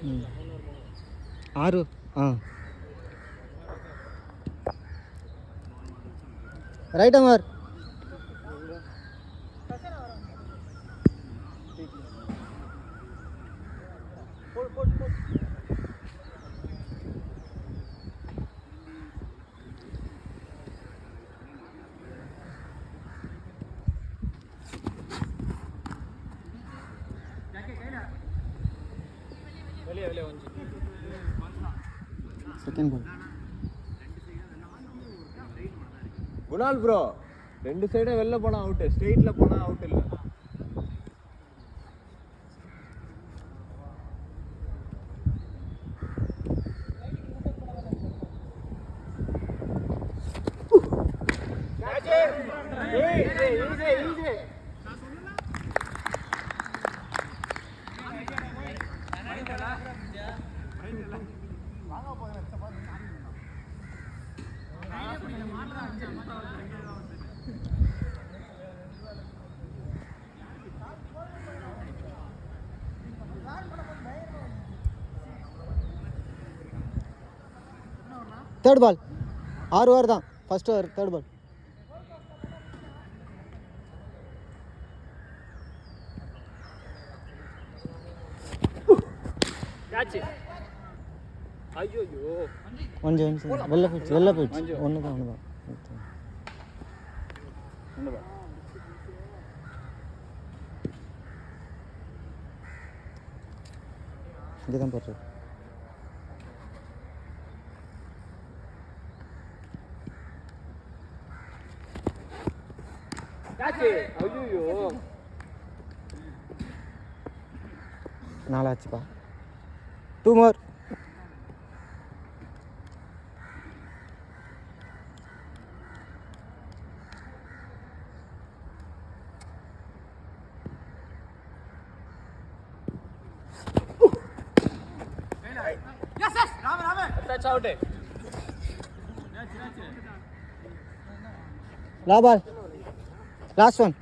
6 right Amar. Second ball. Kunal bro 2 சைடும் வெளில போனா அவுட், ஸ்ட்ரெயிட்ல போனா அவுட் இல்ல. Third ball. 6 ஓவர் தான். First over third ball. கொஞ்சம் வெளில போயிடுச்சு. ஒன்று தான் இங்கே தான் போடுறது. நாலாச்சுப்பா. 2 more. Ball. Last one.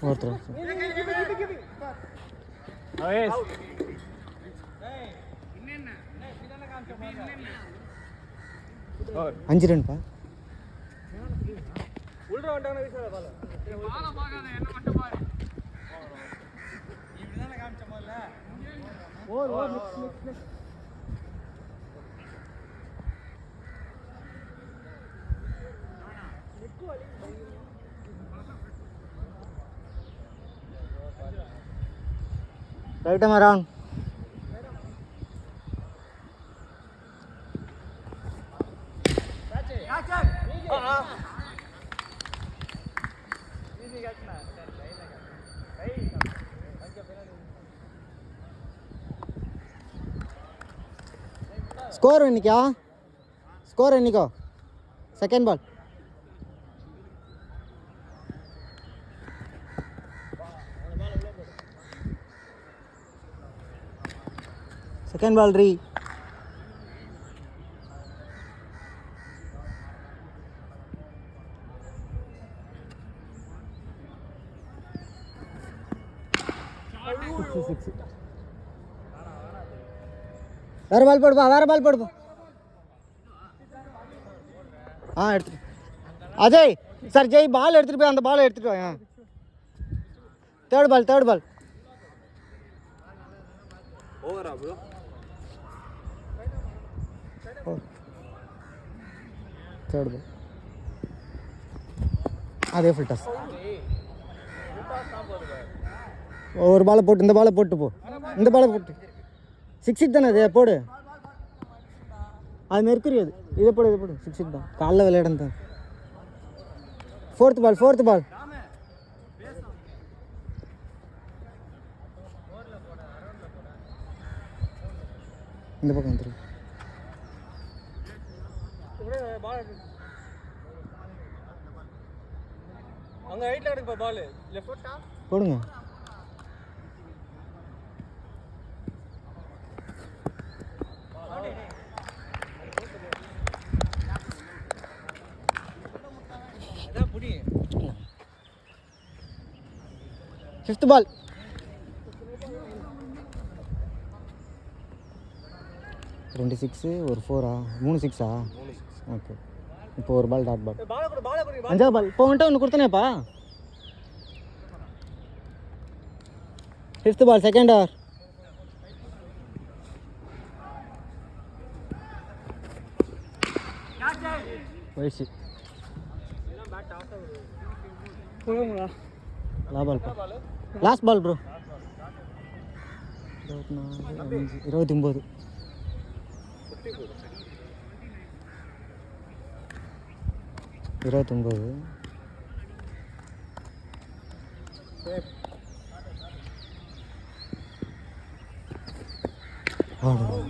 Fourth. Oh yes. 5 run பா. உள்ள வந்தானே வீசாத பால். பால பாக்காத என்ன மட்டும் பாரு. இப்படிதானே காமிச்சமல்ல. Over next. Right arm around. Score என்னைக்கா? Score என்னைக்கோ? Second ball. Second ball re. வேற பால் போடுப்பா, வேற பால் போடுப்பா. எடுத்து அஜய் சார், ஜெய் பால் எடுத்துட்டு போய் அந்த பால் எடுத்துட்டு வா. Third ball. ஓவரா ப்ரோ? தேர்ட் பால். அதே ஃபுல் டாஸ். ஒரு பாலை போட்டு இந்த பாலை போட்டு போ. இந்த பாலை போட்டு 6 தானே அது, போடு. அது மாரி தெரியாது. இதை போடு 6 தான். காலைல விளையாடுறது தான். Fourth ball. இந்த பக்கம் வந்துடும். அங்க ரைட்ல எடுப்பா பால் லெஃப்ட் போடுங்க. ஃபிஃப்த் பால். ரெண்டு சிக்ஸு ஒரு 4ஆ 3 6ஆ? ஓகே. இப்போ ஒரு பால் டாட் பால். 5ஆவது பால் இப்போ வந்துட்டு ஒன்று கொடுத்தனேப்பா. Fifth ball second over. போயிடுச்சு. Last ball bro. 29.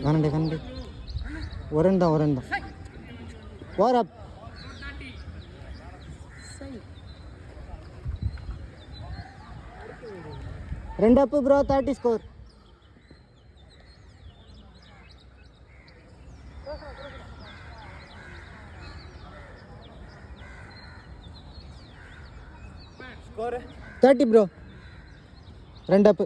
கரண்டு ஒரன் தான் ஓவர் அப். ரெண்டு up bro 30 score. Score 30 bro. ரெண்டு அப்பு.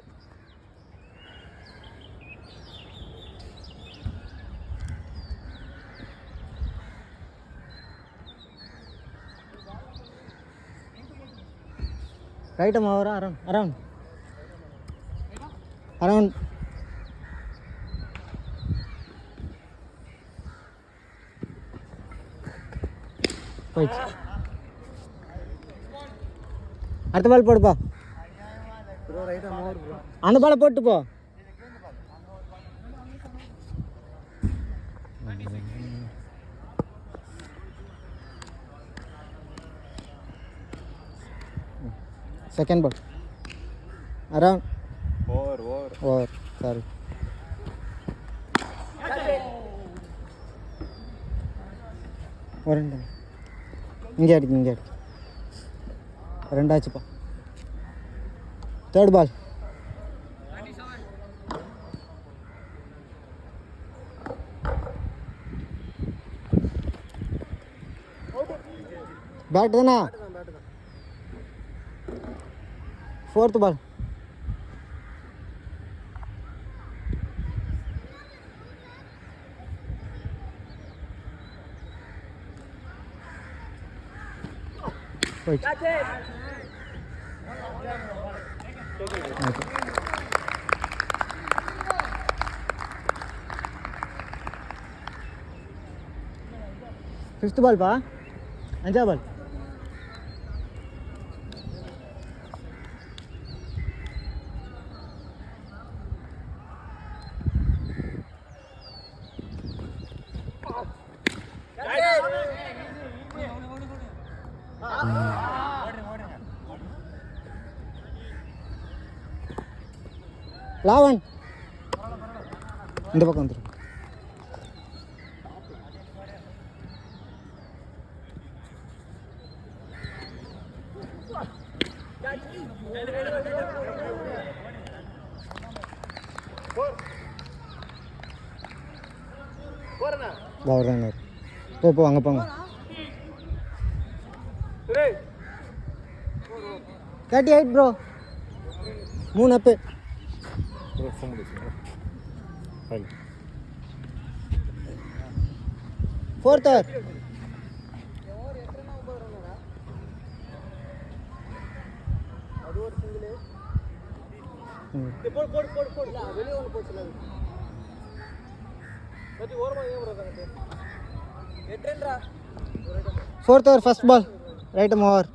ரைட் ஓவர் அரௌண்ட் போயிடுச்சு. அடுத்த பால் போடுப்பா. அந்த பாலை போட்டு போ. Second ball around over sorry. ரெண்டு இங்கே அடிக்கு ரெண்டாச்சுப்பா. Third ball. பேட் தானே. Fourth ball. போயிடுச்சு. ஃபிஃப்த் பால்ப்பா. 5ஆவது பால். லாவன் இந்த பக்கம் வந்துடும். போ அங்கே போங்க. 38 bro. 3 up. Fourth over. Fourth over, first ball. Right arm over.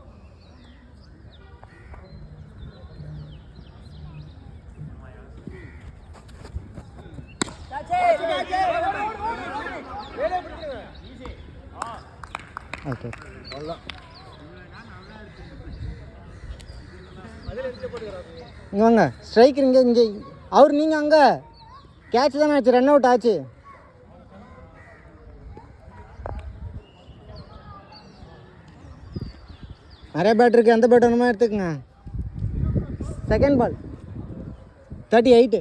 Okay. இங்கே வாங்க, ஸ்ட்ரைக்கர் இங்கே அவர் நீங்கள் அங்கே கேட்ச் தானே ஆச்சு, ரன் அவுட் ஆச்சு. நிறைய பேட் இருக்குது, எந்த பேட் வேணுமோ எடுத்துக்கங்க. Second ball 38.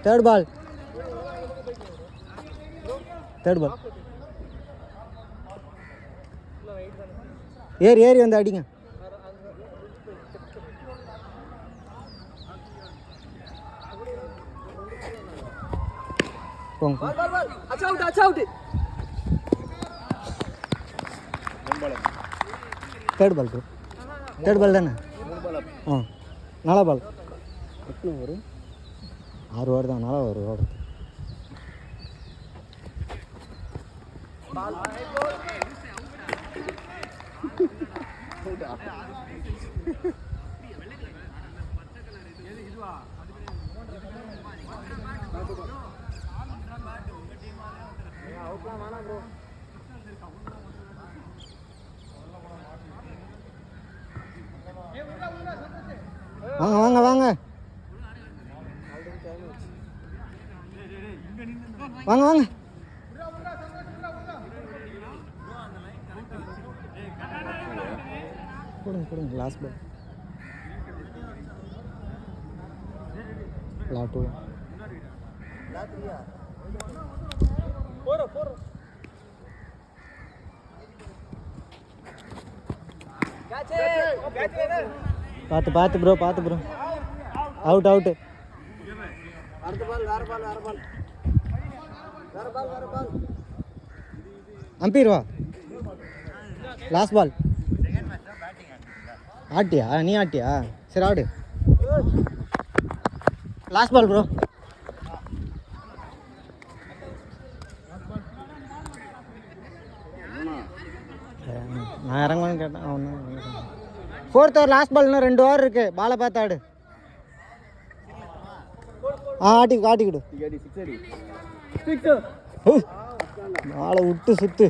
தேர்ட் பால் ஏறி வந்து அடிங்க. போங்க. Third ball bro. Third ball தானே? ஆ 4 பால். எத்தனை ஓவர்? 6 ஓவர் தான். 4 ஓவர் ஓடுறது. வாங்க வாங்க வாங்க வாங்க. கொடுங்க லாஸ்ட் பால். லாட்டு பார்த்து ப்ரோ. அவுட். அம்பீர் வா. Last ball. ஆட்டியா? நீ ஆட்டியா? சரி ஆடு. Last ball bro. நான் இறங்குவான்னு கேட்டேன். அவன் 4th ஓவர் லாஸ்ட் பால். இன்னும் 2 ஓவர் இருக்கு. பாலை பார்த்து ஆடு. ஆட்டிக்கிடு. பாலை விட்டு சுத்து.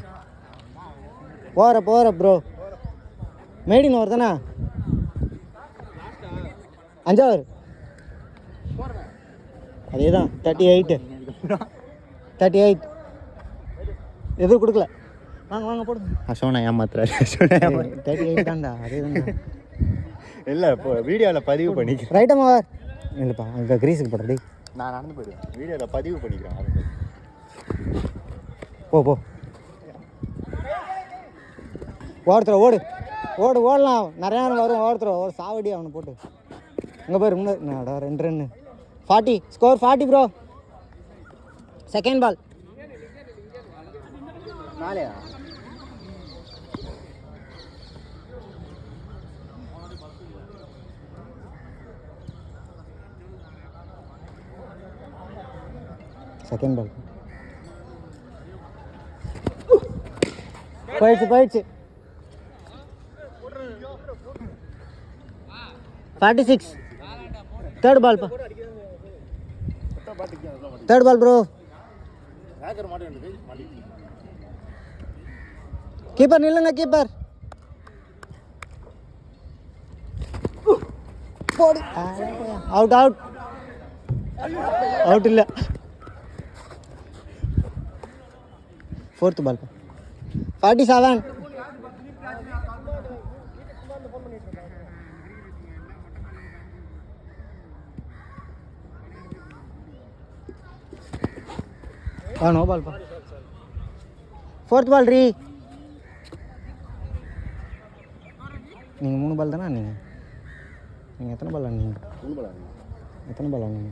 போகிற ப்ரோ. மேடின் ஓவர் தானே? 5 ஓவர். அதே தான். 38. எதுவும் கொடுக்கல. வாங்க போடுங்க. அசோனா ஏமாத்துறாரு. 38 தான்டா. அதே தான்டா. இல்லை இப்போ வீடியோவில் பதிவு பண்ணிக்கிறேன். ரைட்டம்மா இல்லைப்பா, அங்கே கிரீஸுக்கு போடுறடி. நான் நடந்து போயிடுவேன். வீடியோவில் பதிவு பண்ணிக்கிறேன். போ ஓடலாம். நிறையா வரும். ஒரு சாவடி அவனை போட்டு. இங்கே போய் முன்னாடி 2 run. 40 score. 40 bro. Second ball. நாளையா? செகண்ட் பால் போயிடுச்சு. 46. Third ball bro. கீப்பர் நில்லுங்க. கீப்பர் போடு. அவுட் இல்லை. 4th பால் 47. No ball. 4th பால் ரீ. நீங்கள் 3 பால் தானே? நீங்கள் எத்தனை பால் ஆனீங்க? 3 பால். எத்தனை பால் ஆனீங்க?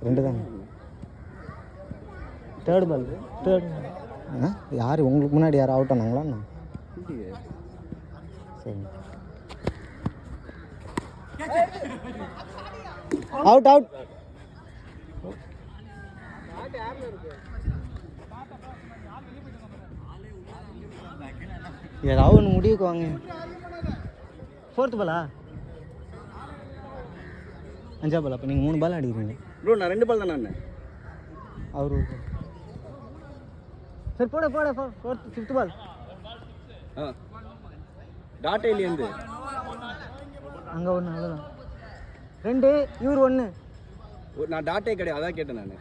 2 தானே. Third ball. யார் உங்களுக்கு முன்னாடி யாரும் அவுட் ஆனாங்களா? சரி. அவுட். ஏதாவது ஒன்று முடிவுக்கு வாங்க. 4th பாலா? 5 பால். அப்போ நீங்கள் 3 பால் அடிக்கிறீங்க ப்ரோ. நான் 2 பால் தானே. அவர் சரி போட 5th பால். டாட்டையிலேருந்து அங்கே 1. அவ்வளோதான். 2 இவர் 1. நான் டாட்டே கிடையாது. அதான் கேட்டேன் நான்.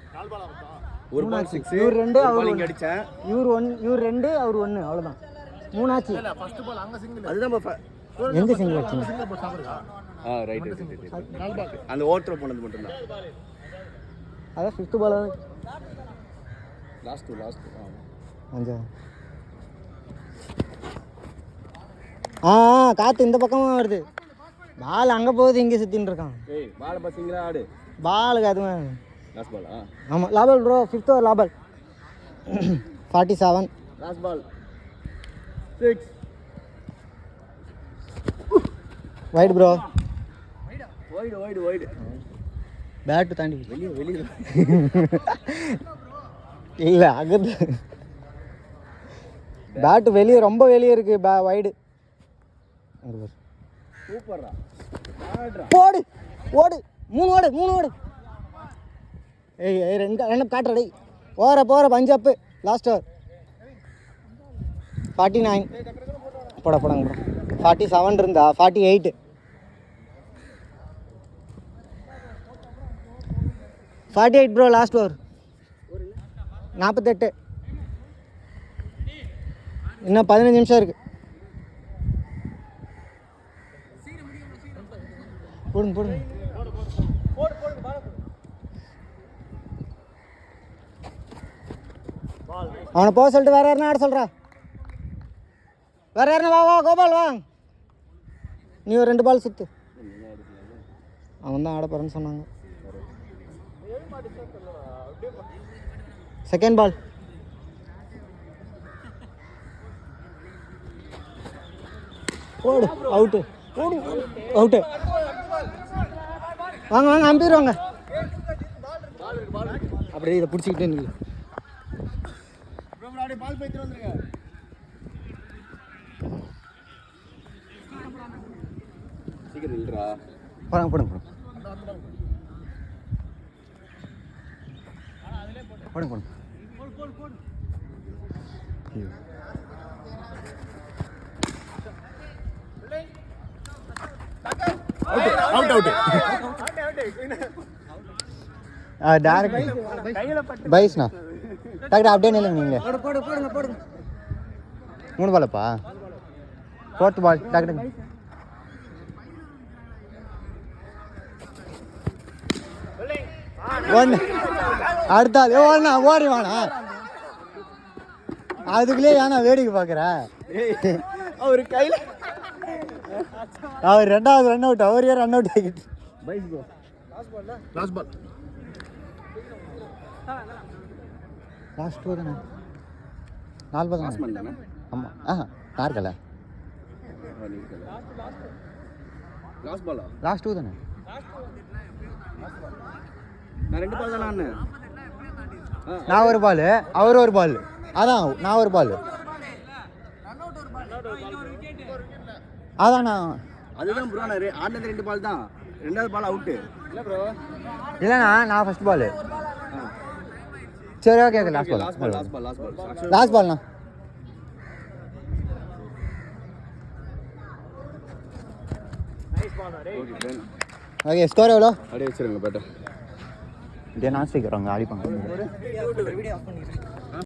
ஒரு பால் 6 இவர் 2 அவர் பால் 1 இங்க அடிச்சேன். இவர் 1 இவர் 2 அவர் 1 அவ்வளவுதான் 3 ஆச்சு. அதுதான் எங்க சிங்கிள் வச்சீங்க? ரைட். அந்த ஓவர் த்ரோ பண்ணது மட்டும் தான். அதான் 5th பால் லாஸ்ட் அஞ்சா. காத்து இந்த பக்கமா வருது. பால் அங்க போகுது, இங்க சுத்தின்னு இருக்கான். ஏய் பால் பசங்களா ஆடு. பாலுக்கு அதுவும் லாஸ்ட் பாலா? ஆமா லாபல் ப்ரோ. 5th ஓவர் லாபல். 47. Last ball 6. Wide bro. Wide. Bat தாண்டி வெளிய இல்ல அகது. பேட் வெளியே, ரொம்ப வெளியே இருக்கு. வைடு. சூப்பர்ரா. போடு ஓடு. 3 ஓடு. ஏய் 2 காட்டுற டேய். போற பஞ்சப் லாஸ்ட் ஓவர். 49. போடாங்க ப்ரோ. 47 இருந்தா 48. 48 ப்ரோ லாஸ்ட் ஓவர். 48. இன்னும் 15 நிமிஷம் இருக்கு. போடுங்க. அவனை போக சொல்லிட்டு வேற யாருன்னா ஆட சொல்கிறா. வேற யாருன்னா வா கோபால் வா. நீ ஒரு 2 பால் சுத்து. அவன் தான் ஆட போறேன்னு சொன்னாங்க. Second ball. போடு. அவுட்டு. வாங்க அம்பிடுவாங்க. அப்படியே இதை பிடிச்சிக்கிட்டே நில்லு. பால் போயிட்டு வந்துருங்க. சீக்கிரம் நில்றா. போடுங்க. அவுட். டைரக்ட் பைஸ்ண்ணா. டாக்டர் அப்படியே நில்லுங்க நீங்கள். போடுங்க. 3 பாலப்பா. 4th பால் டாக்டர். ஒன்று அடுத்தாது ஓடி வாண்ணா. அதுக்குள்ளே ஏன்னா வேடிக்கை பார்க்குற? அவர் கையில் அவர் 2வது ரன் அவுட். அவர் ரன் அவுட் ஆகிட்டு. Last ball. லாஸ்ட் ஓவர் தானே? 4 பால் தானே? ஆமாம். நார்கல லாஸ்ட் பாலா? லாஸ்ட் ஓவர் தானே? நான் 2 பால் தானே ஆனேன். நான் ஒரு பால், அவர் ஒரு பால். அதான் நான் ஒரு பால். அதான் அதுதான் ப்ரோ. நான் ஆடினது 2 பால் தான். 2வது பால் அவுட்டு இல்லை ப்ரோ. இல்லைண்ணா நான் ஃபர்ஸ்ட் பால். சரி ஓகே லாஸ்ட் பால்ண்ணா. ஓகே ஸ்கோர் எவ்வளோ? அப்படியே வச்சிருங்க பேட்டை. இதே நான் சீக்கிரம் அடிப்பாங்க.